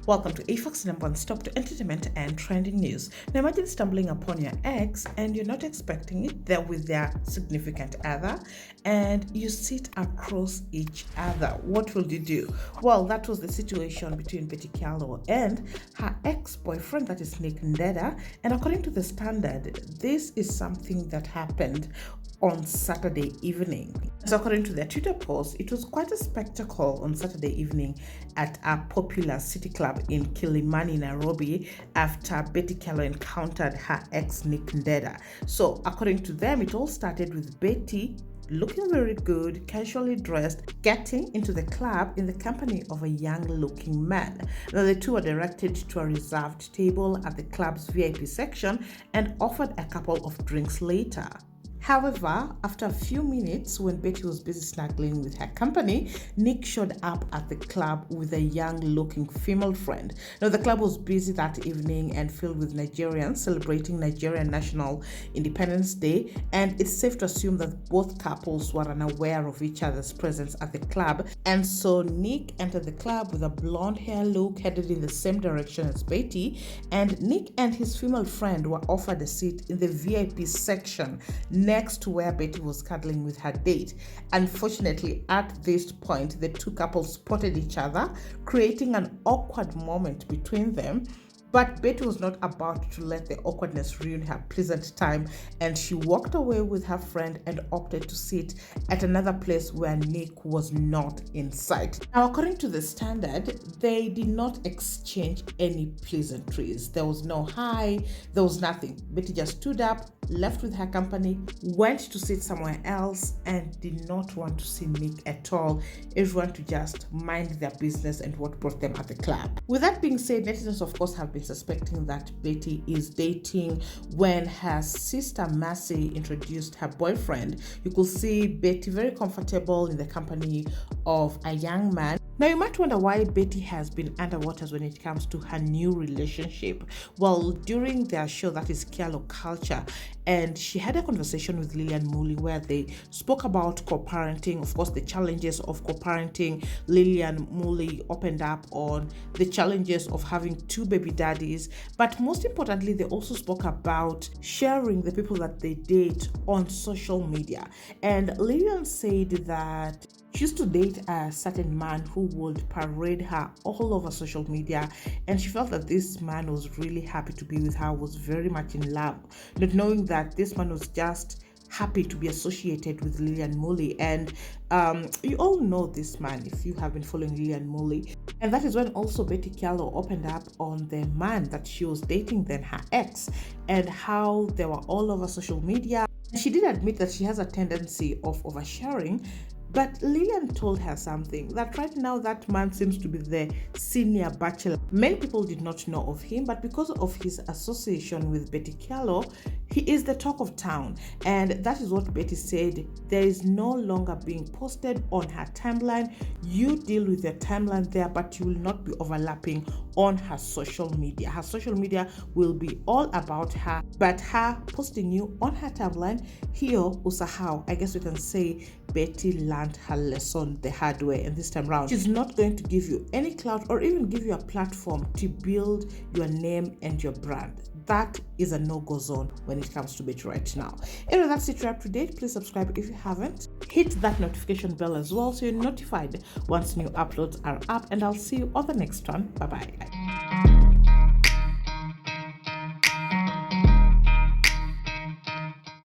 Welcome to AFAX number one stop to entertainment and trending news. Now imagine stumbling upon your ex and you're not expecting it. They're with their significant other and you sit across each other. What will you do? Well, that was the situation between Kyalo and her ex-boyfriend, that is Ndeda. And according to the Standard, this is something that happened on Saturday evening. So according to their Twitter post, it was quite a spectacle on Saturday evening at a popular city club in Kilimani, Nairobi, after Kyalo encountered her ex Ndeda. So according to them, it all started with Betty looking very good, casually dressed, getting into the club in the company of a young-looking man. Now, the two were directed to a reserved table at the club's VIP section and offered a couple of drinks later. However, after a few minutes, when Betty was busy snuggling with her company, Nick showed up at the club with a young-looking female friend. Now, the club was busy that evening and filled with Nigerians celebrating Nigerian National Independence Day, and it's safe to assume that both couples were unaware of each other's presence at the club. And so Nick entered the club with a blonde hair look, headed in the same direction as Betty, and Nick and his female friend were offered a seat in the VIP section next to where Betty was cuddling with her date. Unfortunately, at this point, the two couples spotted each other, creating an awkward moment between them. But Betty was not about to let the awkwardness ruin her pleasant time, and she walked away with her friend and opted to sit at another place where Nick was not in sight. Now, according to the Standard, they did not exchange any pleasantries. There was no hi, there was nothing. Betty just stood up, left with her company, went to sit somewhere else, and did not want to see Nick at all. Everyone to just mind their business and what brought them at the club. With that being said, netizens of course have been suspecting that Betty is dating. When her sister Mercy introduced her boyfriend, you could see Betty very comfortable in the company of a young man. Now, you might wonder why Betty has been underwater when it comes to her new relationship. Well, during their show, that is Kyalo Culture, and she had a conversation with Lilian Muli where they spoke about co-parenting, of course, the challenges of co-parenting. Lilian Muli opened up on the challenges of having two baby daddies, but most importantly, they also spoke about sharing the people that they date on social media. And Lilian said that she used to date a certain man who would parade her all over social media, and she felt that this man was really happy to be with her, was very much in love, not knowing that this man was just happy to be associated with Lilian Muli. And you all know this man if you have been following Lilian Muli. And that is when also Betty Kyalo opened up on the man that she was dating then, her ex, and how they were all over social media. She did admit that she has a tendency of oversharing. But Lilian told her something, that right now that man seems to be the senior bachelor. Many people did not know of him, but because of his association with Betty Kyalo, he is the talk of town. And that is what Betty said. There is no longer being posted on her timeline. You deal with your timeline there, but you will not be overlapping on her social media. Her social media will be all about her, but her posting you on her timeline, hiyo usahau. I guess we can say Betty learned her lesson the hard way, and this time round, she's not going to give you any clout or even give you a platform to build your name and your brand. That is a no-go zone when it comes to Betty right now. Anyway, that's it. You're up to date. Please subscribe if you haven't. Hit that notification bell as well so you're notified once new uploads are up, and I'll see you on the next one. Bye-bye.